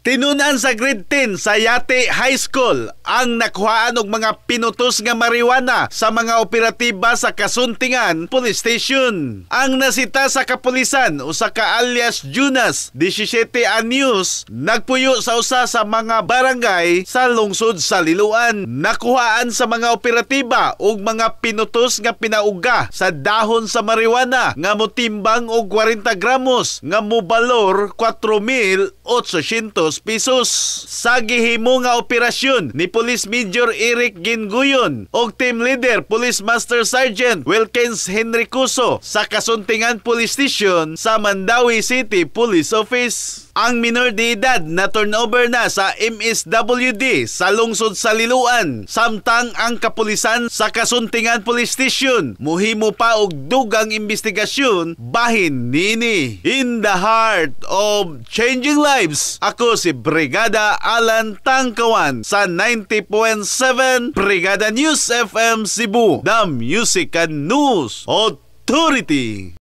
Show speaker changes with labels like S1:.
S1: Tinunan sa grade 10 sa Yate High School ang nakuhaan og mga pinutos nga marijuana sa mga operatiba sa Kasuntingan Police Station. Ang nasita sa kapulisan usa ka alias Jonas, 17 anyos, nagpuyo sa usa sa mga barangay sa lungsod sa Liloan. Nakuhaan sa mga operatiba og mga pinutos nga pinauga sa dahon sa marijuana nga motimbang og 40 gramos nga mobalor 4,800 pesos. Sa gihimo nga operasyon ni Police Major Eric Ginguyon og Team Leader Police Master Sergeant Wilkins Henricuso sa Kasuntingan Police Station sa Mandawi City Police Office. Ang minor de edad na turnover na sa MSWD sa lungsod sa Liloan, samtang ang kapulisan sa Kasuntingan Police Station muhimo pa og dugang investigasyon bahin nini. In the heart of changing lives, ako si Brigada Alan Tangkawan sa 90.7 Brigada News FM Cebu, the Music and News Authority.